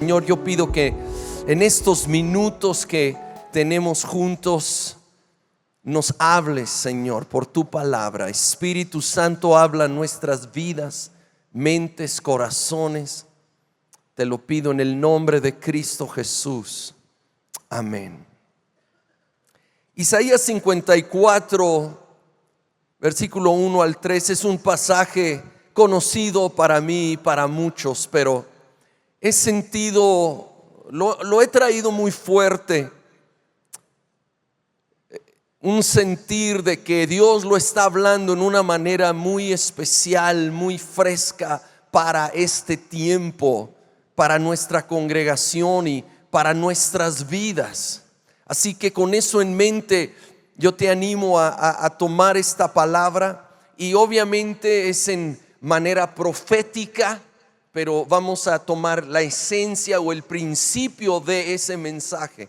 Señor, yo pido que en estos minutos que tenemos juntos nos hables, Señor, por tu palabra. Espíritu Santo, habla en nuestras vidas, mentes, corazones. Te lo pido en el nombre de Cristo Jesús. Amén. Isaías 54, versículo 1 al 3 es un pasaje conocido para mí y para muchos, pero he sentido, lo he traído muy fuerte, un sentir de que Dios lo está hablando en una manera muy especial, muy fresca para este tiempo, para nuestra congregación y para nuestras vidas. Así que con eso en mente yo te animo a tomar esta palabra, y obviamente es en manera profética, pero vamos a tomar la esencia o el principio de ese mensaje.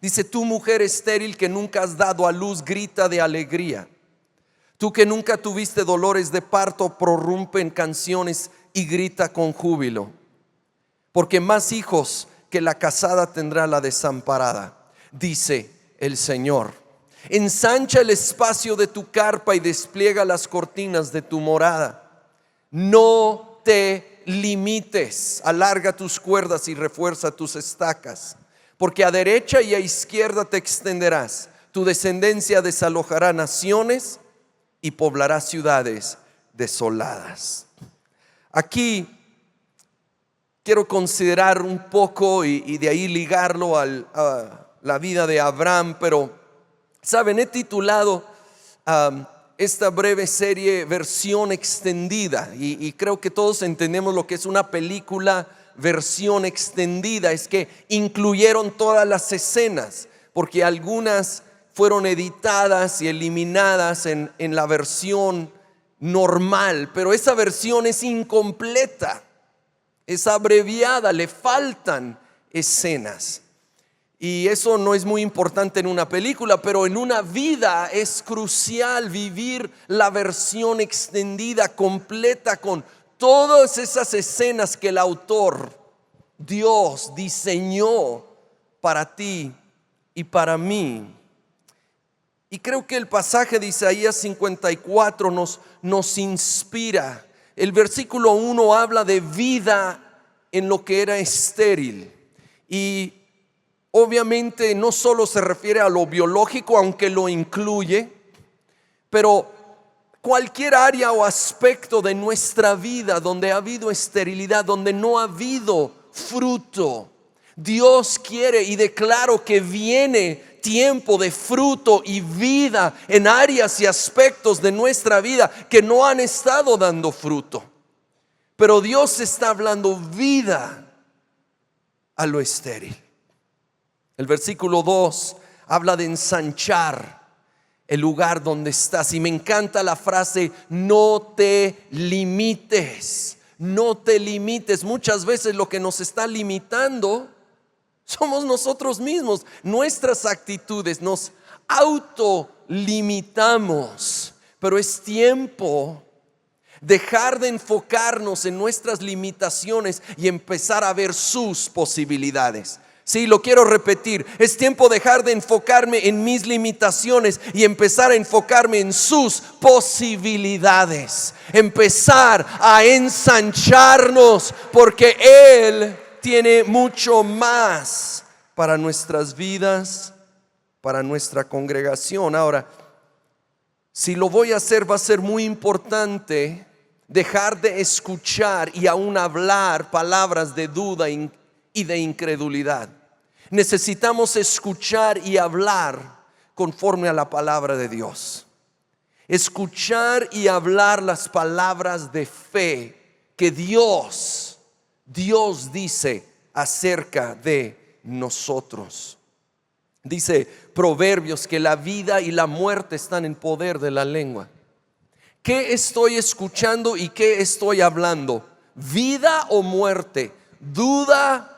Dice: tú, mujer estéril que nunca has dado a luz, grita de alegría. Tú que nunca tuviste dolores de parto, prorrumpe en canciones y grita con júbilo. Porque más hijos que la casada tendrá la desamparada, dice el Señor. Ensancha el espacio de tu carpa y despliega las cortinas de tu morada. No te limites, alarga tus cuerdas y refuerza tus estacas, porque a derecha y a izquierda te extenderás. Tu descendencia desalojará naciones y poblará ciudades desoladas. Aquí quiero considerar un poco y de ahí ligarlo a la vida de Abraham, pero saben, he titulado esta breve serie versión extendida, y creo que todos entendemos lo que es una película versión extendida. Es que incluyeron todas las escenas, porque algunas fueron editadas y eliminadas en la versión normal, pero esa versión es incompleta, es abreviada, le faltan escenas. Y eso no es muy importante en una película, pero en una vida es crucial vivir la versión extendida, completa, con todas esas escenas que el autor, Dios, diseñó para ti y para mí. Y creo que el pasaje de Isaías 54 nos inspira. El versículo 1 habla de vida en lo que era estéril, y obviamente no solo se refiere a lo biológico, aunque lo incluye, pero cualquier área o aspecto de nuestra vida donde ha habido esterilidad, donde no ha habido fruto, Dios quiere y declaró que viene tiempo de fruto y vida en áreas y aspectos de nuestra vida que no han estado dando fruto. Pero Dios está hablando vida a lo estéril. El versículo 2 habla de ensanchar el lugar donde estás, y me encanta la frase: no te limites, no te limites. Muchas veces lo que nos está limitando somos nosotros mismos, nuestras actitudes, nos autolimitamos. Pero es tiempo dejar de enfocarnos en nuestras limitaciones y empezar a ver sus posibilidades. Sí, lo quiero repetir: es tiempo de dejar de enfocarme en mis limitaciones y empezar a enfocarme en sus posibilidades. Empezar a ensancharnos, porque Él tiene mucho más para nuestras vidas, para nuestra congregación. Ahora, si lo voy a hacer, va a ser muy importante dejar de escuchar y aún hablar palabras de duda y de incredulidad. Necesitamos escuchar y hablar conforme a la palabra de Dios. Escuchar y hablar las palabras de fe que Dios dice acerca de nosotros. Dice Proverbios que la vida y la muerte están en poder de la lengua. ¿Qué estoy escuchando y qué estoy hablando? ¿Vida o muerte? ¿Duda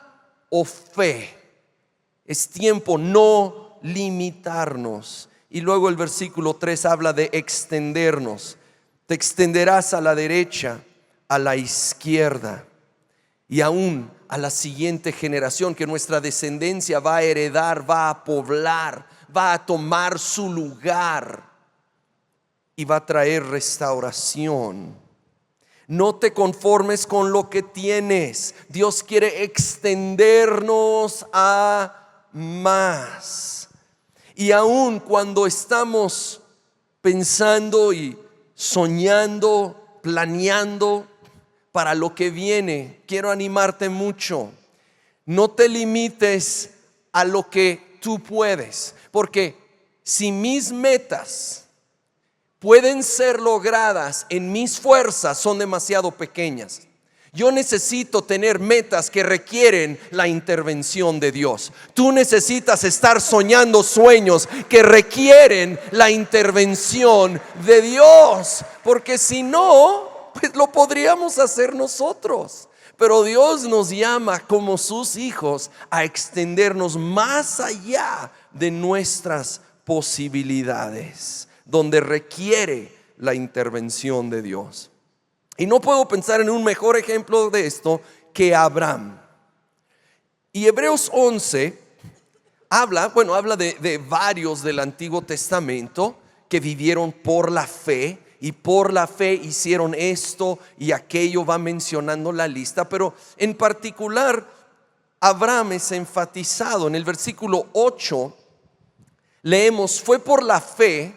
o fe? Es tiempo no limitarnos. Y luego el versículo 3 habla de extendernos. Te extenderás a la derecha, a la izquierda. y aún a la siguiente generación, que nuestra descendencia va a heredar, va a poblar, va a tomar su lugar y va a traer restauración. No te conformes con lo que tienes. Dios quiere extendernos a más. Y aun cuando estamos pensando y soñando, planeando para lo que viene, quiero animarte mucho. No te limites a lo que tú puedes, porque si mis metas pueden ser logradas en mis fuerzas, son demasiado pequeñas. Yo necesito tener metas que requieren la intervención de Dios. Tú necesitas estar soñando sueños que requieren la intervención de Dios, porque si no, pues lo podríamos hacer nosotros. Pero Dios nos llama como sus hijos a extendernos más allá de nuestras posibilidades, donde requiere la intervención de Dios. Y no puedo pensar en un mejor ejemplo de esto que Abraham. Y Hebreos 11 habla de varios del Antiguo Testamento que vivieron por la fe, y por la fe hicieron esto y aquello. Va mencionando la lista, pero en particular Abraham es enfatizado. En el versículo 8 leemos: fue por la fe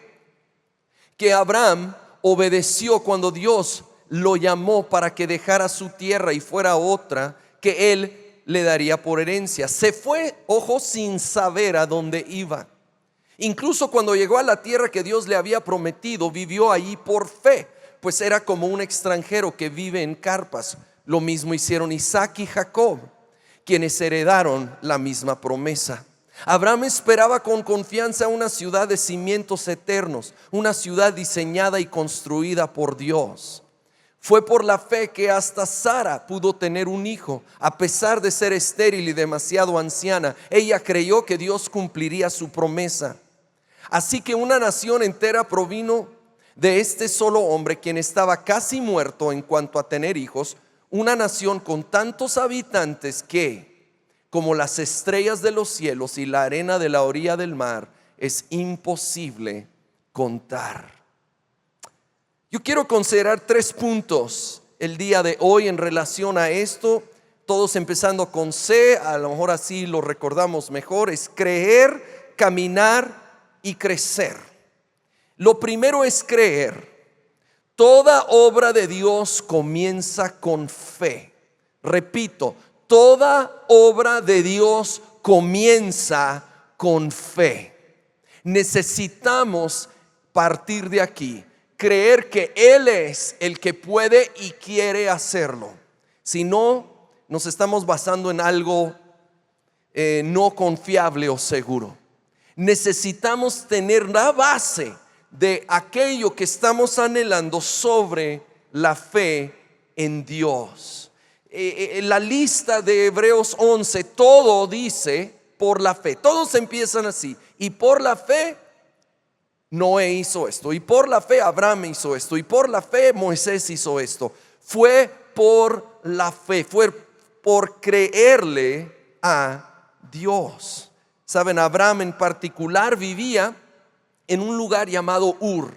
que Abraham obedeció cuando Dios lo llamó para que dejara su tierra y fuera a otra que él le daría por herencia. Se fue, ojo, sin saber a dónde iba. Incluso cuando llegó a la tierra que Dios le había prometido, vivió allí por fe, pues era como un extranjero que vive en carpas. Lo mismo hicieron Isaac y Jacob, quienes heredaron la misma promesa. Abraham esperaba con confianza una ciudad de cimientos eternos, una ciudad diseñada y construida por Dios. Fue por la fe que hasta Sara pudo tener un hijo, a pesar de ser estéril y demasiado anciana. Ella creyó que Dios cumpliría su promesa. Así que una nación entera provino de este solo hombre, quien estaba casi muerto en cuanto a tener hijos. Una nación con tantos habitantes que, como las estrellas de los cielos y la arena de la orilla del mar, es imposible contar. Yo quiero considerar 3 puntos el día de hoy en relación a esto, todos empezando con C. A lo mejor así lo recordamos mejor. Es creer, caminar y crecer. Lo primero es creer. Toda obra de Dios comienza con fe. Repito, toda obra de Dios comienza con fe. Necesitamos partir de aquí, creer que Él es el que puede y quiere hacerlo. Si no, nos estamos basando en algo no confiable o seguro. Necesitamos tener la base de aquello que estamos anhelando sobre la fe en Dios. La lista de Hebreos 11, todo dice por la fe. Todos empiezan así: y por la fe Noé hizo esto, y por la fe Abraham hizo esto, y por la fe Moisés hizo esto. Fue por la fe, fue por creerle a Dios. Saben, Abraham en particular vivía en un lugar llamado Ur,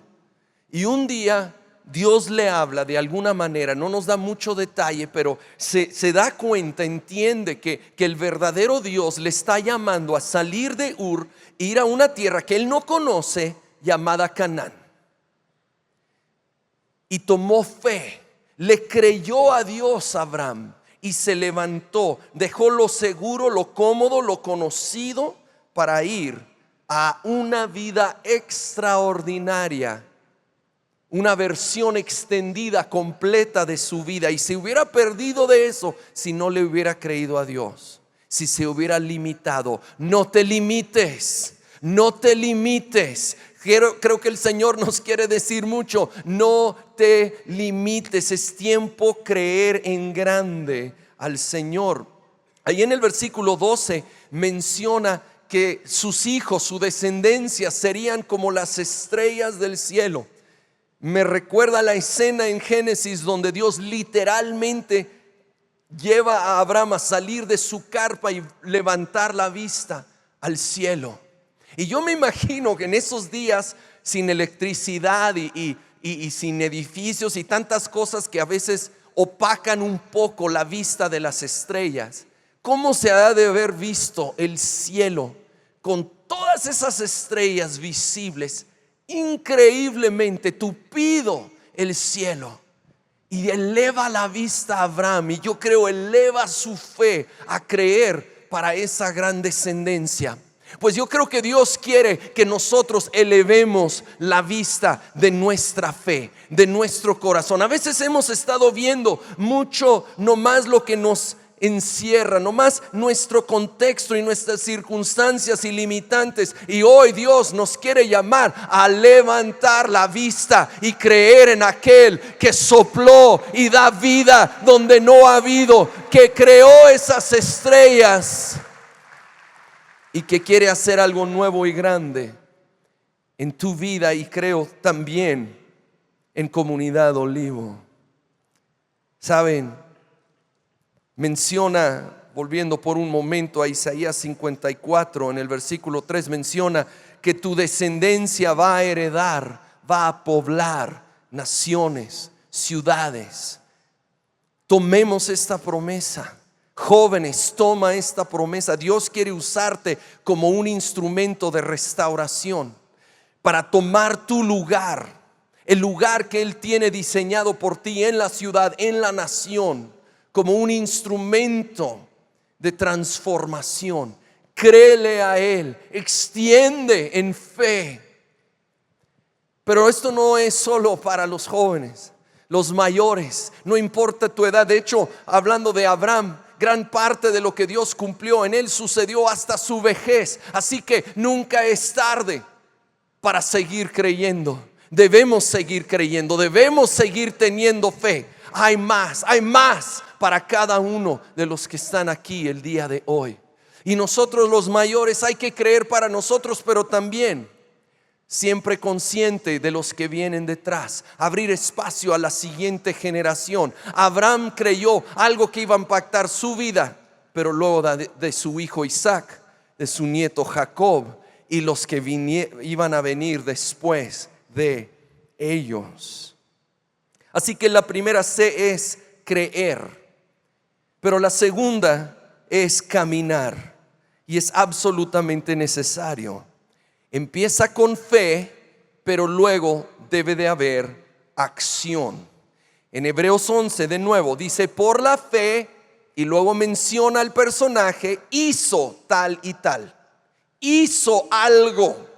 y un día Dios le habla de alguna manera. No nos da mucho detalle, pero se da cuenta, entiende que el verdadero Dios le está llamando a salir de Ur, ir a una tierra que él no conoce, llamada Canaán. Y tomó fe, le creyó a Dios Abraham, y se levantó, dejó lo seguro, lo cómodo, lo conocido, para ir a una vida extraordinaria, una versión extendida, completa de su vida. Y se hubiera perdido de eso si no le hubiera creído a Dios, si se hubiera limitado. No te limites, no te limites. Creo que el Señor nos quiere decir mucho: no te limites. Es tiempo creer en grande al Señor. Ahí en el versículo 12 menciona que sus hijos, su descendencia, serían como las estrellas del cielo. Me recuerda la escena en Génesis donde Dios literalmente lleva a Abraham a salir de su carpa y levantar la vista al cielo. Y yo me imagino que en esos días, sin electricidad y sin edificios y tantas cosas que a veces opacan un poco la vista de las estrellas, ¿cómo se ha de haber visto el cielo con todas esas estrellas visibles? Increíblemente tupido el cielo. Y eleva la vista a Abraham, y yo creo eleva su fe a creer para esa gran descendencia. Pues yo creo que Dios quiere que nosotros elevemos la vista de nuestra fe, de nuestro corazón. A veces hemos estado viendo mucho nomás lo que nos encierra, nomás nuestro contexto y nuestras circunstancias ilimitantes, y hoy Dios nos quiere llamar a levantar la vista y creer en aquel que sopló y da vida donde no ha habido, que creó esas estrellas y que quiere hacer algo nuevo y grande en tu vida, y creo también en Comunidad Olivo. Saben, menciona, volviendo por un momento a Isaías 54, en el versículo 3, menciona que tu descendencia va a heredar, va a poblar naciones, ciudades. Tomemos esta promesa. Jóvenes, toma esta promesa. Dios quiere usarte como un instrumento de restauración para tomar tu lugar, el lugar que Él tiene diseñado por ti en la ciudad, en la nación, como un instrumento de transformación. Créele a Él, extiende en fe. Pero esto no es solo para los jóvenes, los mayores, no importa tu edad. De hecho, hablando de Abraham, gran parte de lo que Dios cumplió en él sucedió hasta su vejez. Así que nunca es tarde para seguir creyendo. Debemos seguir creyendo, debemos seguir teniendo fe. Hay más para cada uno de los que están aquí el día de hoy. Y nosotros los mayores hay que creer para nosotros, pero también siempre consciente de los que vienen detrás, abrir espacio a la siguiente generación. Abraham creyó algo que iba a impactar su vida, pero luego de su hijo Isaac, de su nieto Jacob y los que iban a venir después de ellos. Así que la primera C es creer, pero la segunda es caminar, y es absolutamente necesario. Empieza con fe, pero luego debe de haber acción. En Hebreos 11 de nuevo dice por la fe, y luego menciona al personaje, hizo tal y tal, hizo algo.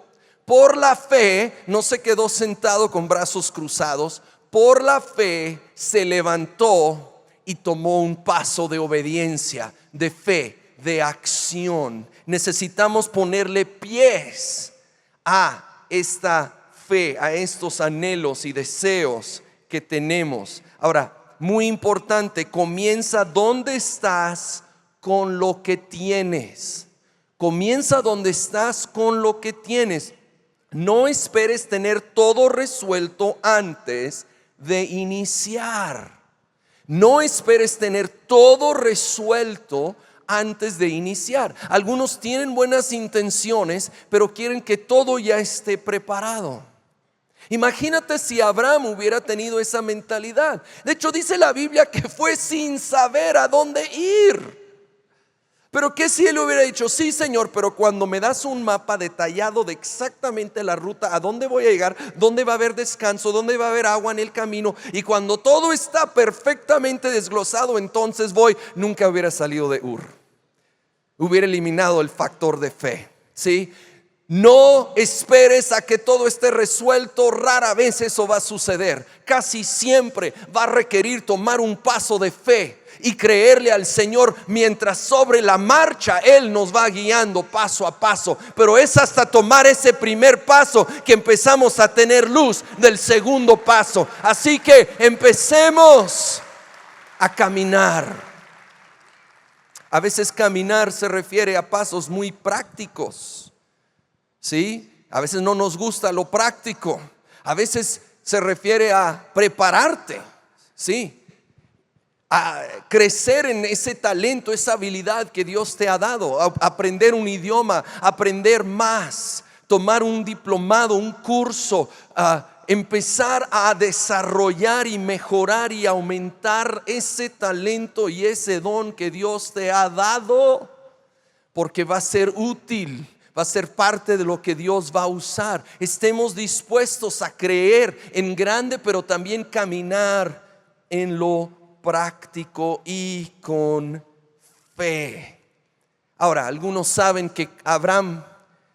Por la fe no se quedó sentado con brazos cruzados, por la fe se levantó y tomó un paso de obediencia, de fe, de acción. Necesitamos ponerle pies a esta fe, a estos anhelos y deseos que tenemos. Ahora, muy importante, comienza donde estás con lo que tienes. Comienza donde estás con lo que tienes. No esperes tener todo resuelto antes de iniciar. No esperes tener todo resuelto antes de iniciar. Algunos tienen buenas intenciones, pero quieren que todo ya esté preparado. Imagínate si Abraham hubiera tenido esa mentalidad. De hecho, dice la Biblia que fue sin saber a dónde ir. Pero ¿qué si él hubiera dicho: sí, Señor, pero cuando me das un mapa detallado de exactamente la ruta, a dónde voy a llegar, dónde va a haber descanso, dónde va a haber agua en el camino, y cuando todo está perfectamente desglosado, entonces voy? Nunca hubiera salido de Ur. Hubiera eliminado el factor de fe, ¿sí? No esperes a que todo esté resuelto. Rara vez eso va a suceder. Casi siempre va a requerir tomar un paso de fe y creerle al Señor, mientras sobre la marcha Él nos va guiando paso a paso. Pero es hasta tomar ese primer paso que empezamos a tener luz del segundo paso. Así que empecemos a caminar. A veces caminar se refiere a pasos muy prácticos, ¿sí? A veces no nos gusta lo práctico. A veces se refiere a prepararte, ¿sí? a crecer en ese talento, esa habilidad que Dios te ha dado, a aprender un idioma, aprender más, tomar un diplomado, un curso, empezar a desarrollar y mejorar y aumentar ese talento y ese don que Dios te ha dado, porque va a ser útil, va a ser parte de lo que Dios va a usar. Estemos dispuestos a creer en grande, pero también caminar en lo práctico y con fe. Ahora, algunos saben que Abraham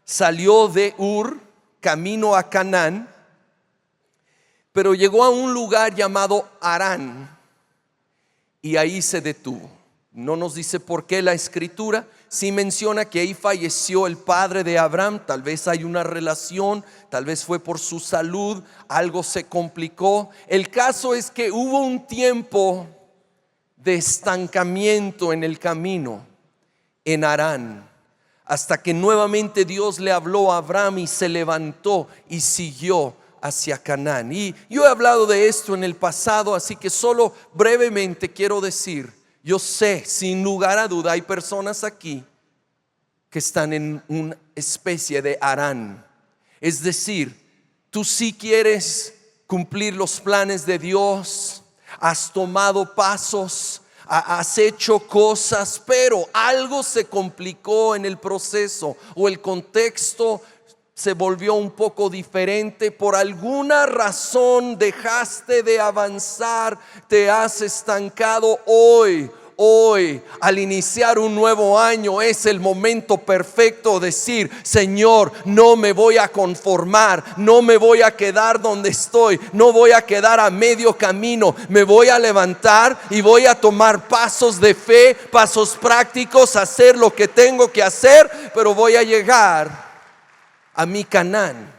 salió de Ur camino a Canaán, pero llegó a un lugar llamado Harán y ahí se detuvo. No nos dice por qué la escritura, sí menciona que ahí falleció el padre de Abraham. Tal vez hay una relación, tal vez fue por su salud, algo se complicó. El caso es que hubo un tiempo de estancamiento en el camino en Harán, hasta que nuevamente Dios le habló a Abraham y se levantó y siguió hacia Canaán. Y yo he hablado de esto en el pasado, así que solo brevemente quiero decir, yo sé, sin lugar a duda, hay personas aquí que están en una especie de Harán. Es decir, tú sí quieres cumplir los planes de Dios, has tomado pasos, has hecho cosas, pero algo se complicó en el proceso o el contexto se volvió un poco diferente. Por alguna razón dejaste de avanzar, te has estancado. Hoy, al iniciar un nuevo año, es el momento perfecto de decir: Señor, no me voy a conformar, no me voy a quedar donde estoy, no voy a quedar a medio camino, me voy a levantar y voy a tomar pasos de fe, pasos prácticos, hacer lo que tengo que hacer, pero voy a llegar a mi Canaán,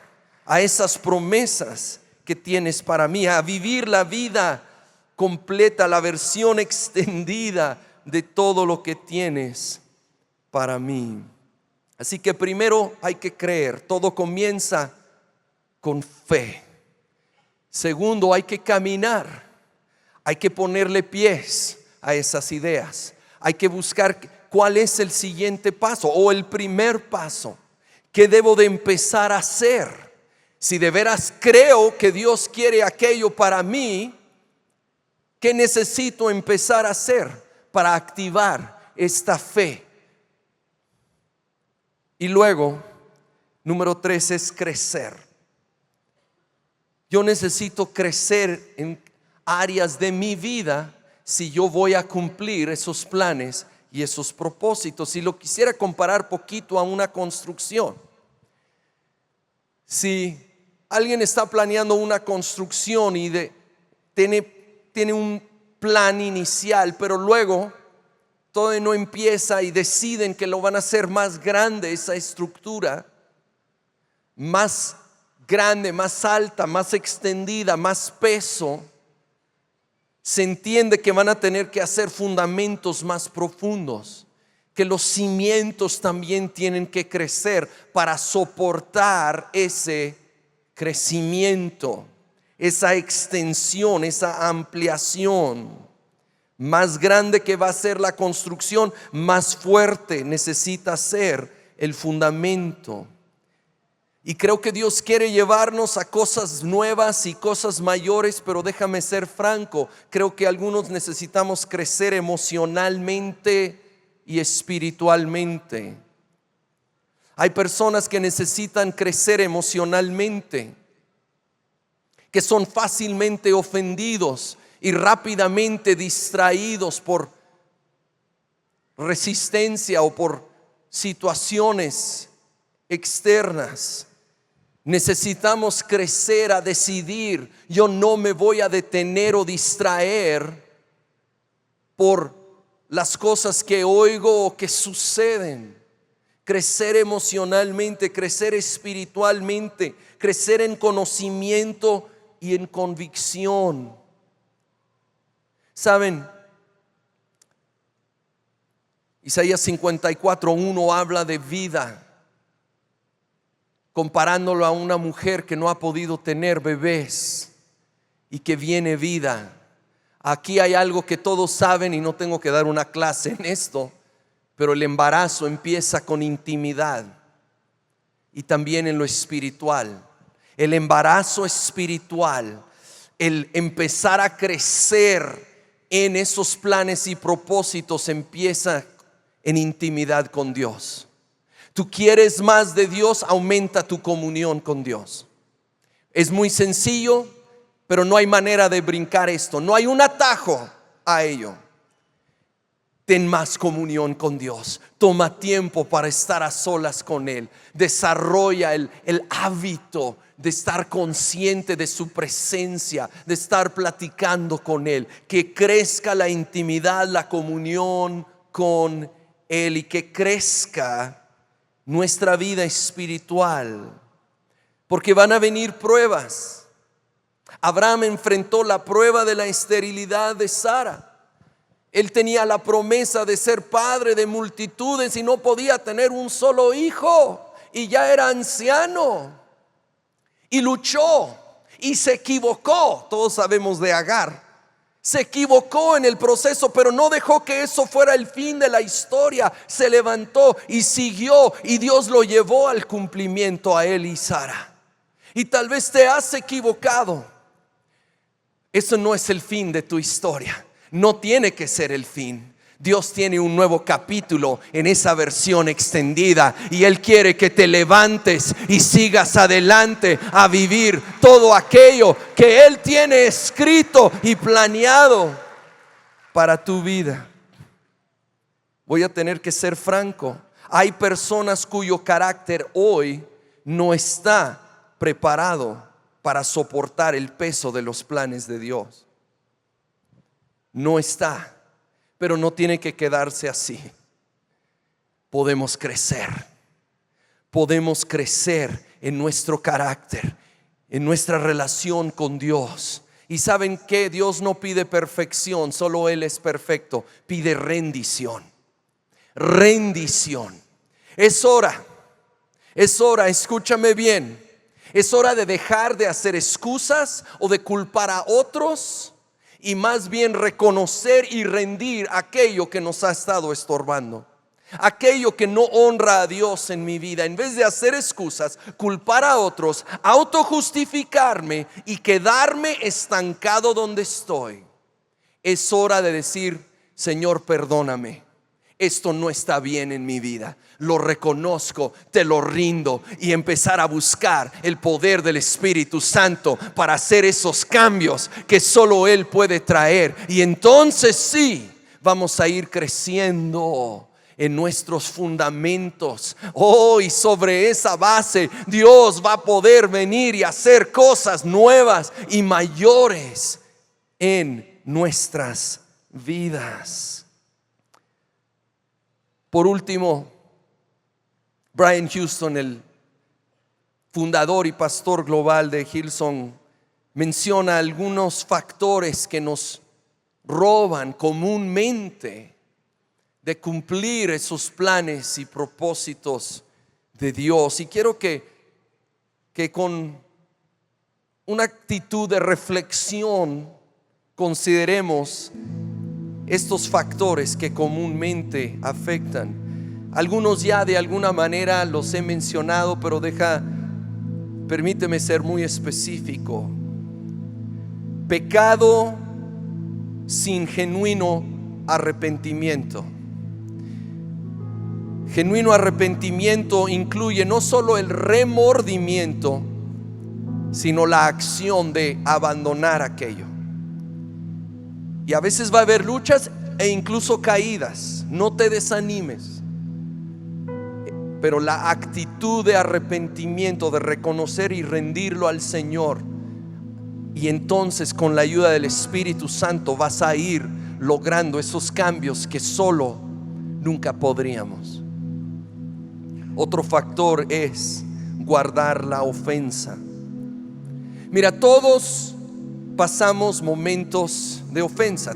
a esas promesas que tienes para mí, a vivir la vida completa, la versión extendida de todo lo que tienes para mí. Así que primero hay que creer, todo comienza con fe. Segundo, hay que caminar, hay que ponerle pies a esas ideas, hay que buscar cuál es el siguiente paso o el primer paso. ¿Qué debo de empezar a hacer? Si de veras creo que Dios quiere aquello para mí, ¿qué necesito empezar a hacer para activar esta fe? Y luego, número 3 es crecer. Yo necesito crecer en áreas de mi vida si yo voy a cumplir esos planes y esos propósitos. Y lo quisiera comparar poquito a una construcción. Si alguien está planeando una construcción y tiene un plan inicial, pero luego todo no empieza y deciden que lo van a hacer más grande, esa estructura, más grande, más alta, más extendida, más peso, se entiende que van a tener que hacer fundamentos más profundos, que los cimientos también tienen que crecer para soportar ese crecimiento, esa extensión, esa ampliación. Más grande que va a ser la construcción, más fuerte necesita ser el fundamento. Y creo que Dios quiere llevarnos a cosas nuevas y cosas mayores, pero déjame ser franco, creo que algunos necesitamos crecer emocionalmente y espiritualmente. Hay personas que necesitan crecer emocionalmente, que son fácilmente ofendidos y rápidamente distraídos por resistencia o por situaciones externas. Necesitamos crecer a decidir: yo no me voy a detener o distraer por las cosas que oigo o que suceden. Crecer emocionalmente, crecer espiritualmente, crecer en conocimiento y en convicción. Saben, Isaías 54:1 habla de vida, comparándolo a una mujer que no ha podido tener bebés y que viene vida. Aquí hay algo que todos saben y no tengo que dar una clase en esto, pero el embarazo empieza con intimidad y también en lo espiritual. El embarazo espiritual, el empezar a crecer en esos planes y propósitos, empieza en intimidad con Dios. Tú quieres más de Dios, aumenta tu comunión con Dios. Es muy sencillo, pero no hay manera de brincar esto. No hay un atajo a ello. Ten más comunión con Dios. Toma tiempo para estar a solas con Él. Desarrolla el hábito de estar consciente de su presencia, de estar platicando con Él. Que crezca la intimidad, la comunión con Él, y que crezca nuestra vida espiritual. Porque van a venir pruebas. Abraham enfrentó la prueba de la esterilidad de Sara. Él tenía la promesa de ser padre de multitudes y no podía tener un solo hijo, y ya era anciano, y luchó y se equivocó. Todos sabemos de Agar. Se equivocó en el proceso, pero no dejó que eso fuera el fin de la historia. Se levantó y siguió, y Dios lo llevó al cumplimiento a él y Sara. Y tal vez te has equivocado. Eso no es el fin de tu historia. No tiene que ser el fin. Dios tiene un nuevo capítulo en esa versión extendida, y Él quiere que te levantes y sigas adelante a vivir todo aquello que Él tiene escrito y planeado para tu vida. Voy a tener que ser franco. Hay personas cuyo carácter hoy no está preparado para soportar el peso de los planes de Dios. No está, pero no tiene que quedarse así. Podemos crecer en nuestro carácter, en nuestra relación con Dios. Y ¿saben qué? Dios no pide perfección, solo Él es perfecto. Pide rendición. Rendición. Es hora, escúchame bien. Es hora de dejar de hacer excusas o de culpar a otros, y más bien reconocer y rendir aquello que nos ha estado estorbando, aquello que no honra a Dios en mi vida. En vez de hacer excusas, culpar a otros, autojustificarme y quedarme estancado donde estoy, es hora de decir: Señor, perdóname. Esto no está bien en mi vida. Lo reconozco, te lo rindo, y empezar a buscar el poder del Espíritu Santo para hacer esos cambios que solo Él puede traer. Y entonces sí, vamos a ir creciendo en nuestros fundamentos. Y sobre esa base Dios va a poder venir y hacer cosas nuevas y mayores en nuestras vidas. Por último, Brian Houston, el fundador y pastor global de Hillsong, menciona algunos factores que nos roban comúnmente de cumplir esos planes y propósitos de Dios. Y quiero que con una actitud de reflexión consideremos estos factores que comúnmente afectan. Algunos ya de alguna manera los he mencionado, pero permíteme ser muy específico. Pecado sin genuino arrepentimiento. Genuino arrepentimiento incluye no solo el remordimiento, sino la acción de abandonar aquello. Y a veces va a haber luchas e incluso caídas. No te desanimes. Pero la actitud de arrepentimiento, de reconocer y rendirlo al Señor, y entonces con la ayuda del Espíritu Santo vas a ir logrando esos cambios que solo nunca podríamos. Otro factor es guardar la ofensa. Mira, todos pasamos momentos de ofensa.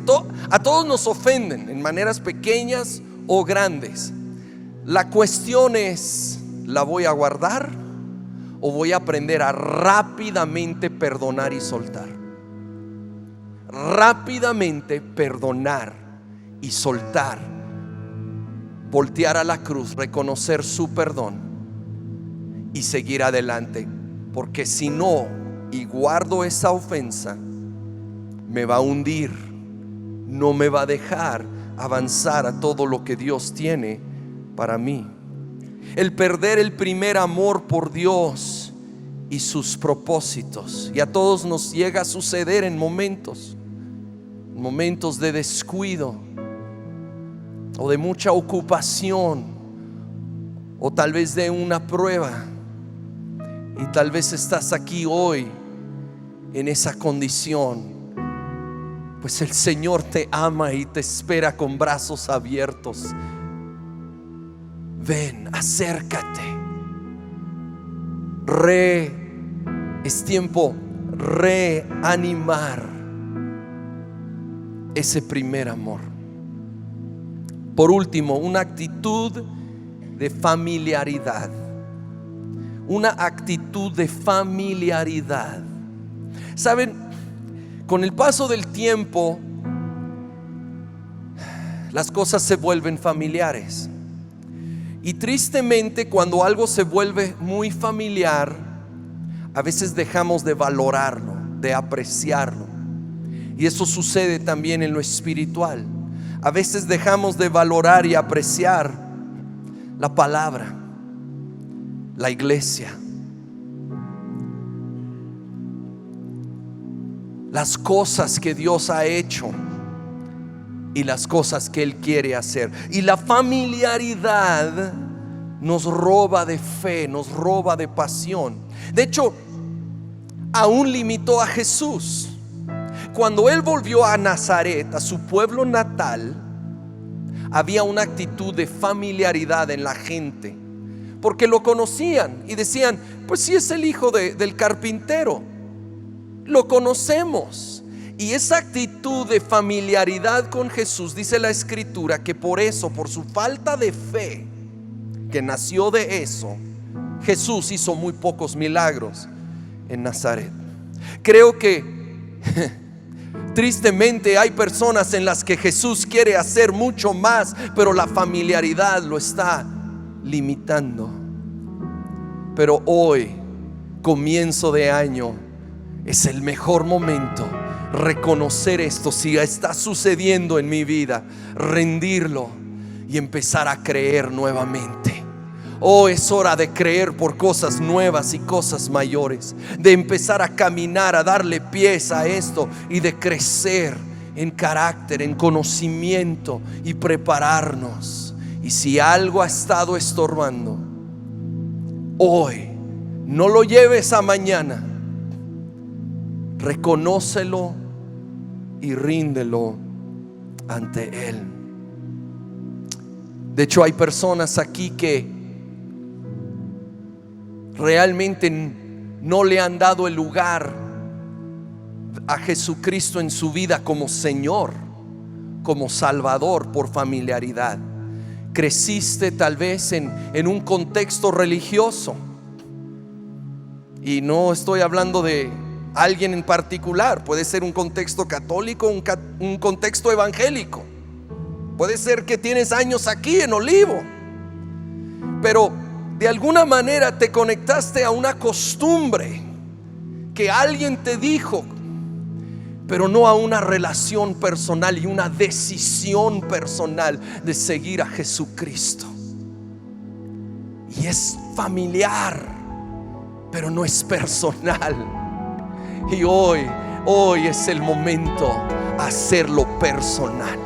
A todos nos ofenden en maneras pequeñas o grandes. La cuestión es: ¿la voy a guardar o voy a aprender a rápidamente perdonar y soltar? rápidamente perdonar y soltar, voltear a la cruz, reconocer su perdón y seguir adelante. Porque si no, y guardo esa ofensa, me va a hundir, no me va a dejar avanzar a todo lo que Dios tiene para mí. El perder el primer amor por Dios y sus propósitos, y a todos nos llega a suceder en momentos de descuido o de mucha ocupación, o tal vez de una prueba, y tal vez estás aquí hoy en esa condición. Pues el Señor te ama y te espera con brazos abiertos. Ven, acércate. Es tiempo reanimar ese primer amor. Por último, una actitud de familiaridad. Una actitud de familiaridad. ¿Saben? Con el paso del tiempo, las cosas se vuelven familiares. Y tristemente, cuando algo se vuelve muy familiar, a veces dejamos de valorarlo, de apreciarlo. Y eso sucede también en lo espiritual. A veces dejamos de valorar y apreciar la palabra, la iglesia, las cosas que Dios ha hecho y las cosas que Él quiere hacer. Y la familiaridad nos roba de fe, nos roba de pasión. De hecho, aún limitó a Jesús. Cuando Él volvió a Nazaret, a su pueblo natal, había una actitud de familiaridad en la gente, porque lo conocían y decían: pues sí, es el hijo del carpintero, lo conocemos. Y esa actitud de familiaridad con Jesús, dice la Escritura, que por eso, por su falta de fe que nació de eso, Jesús hizo muy pocos milagros en Nazaret. Creo que tristemente hay personas en las que Jesús quiere hacer mucho más, pero la familiaridad lo está limitando. Pero hoy, comienzo de año, es el mejor momento reconocer esto. Si está sucediendo en mi vida, rendirlo y empezar a creer nuevamente. Oh, es hora de creer por cosas nuevas y cosas mayores, de empezar a caminar, a darle pies a esto y de crecer en carácter, en conocimiento y prepararnos. Y si algo ha estado estorbando, hoy no lo lleves a mañana. Reconócelo y ríndelo ante Él. De hecho, hay personas aquí que realmente no le han dado el lugar a Jesucristo en su vida como Señor, como Salvador, por familiaridad. Creciste tal vez en un contexto religioso, y no estoy hablando de alguien en particular. Puede ser un contexto católico, un contexto evangélico. Puede ser que tienes años aquí en Olivo, pero de alguna manera te conectaste a una costumbre que alguien te dijo, pero no a una relación personal y una decisión personal de seguir a Jesucristo. Y es familiar, pero no es personal. Y hoy es el momento a hacerlo personal.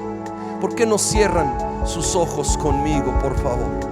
¿Por qué no cierran sus ojos conmigo, por favor?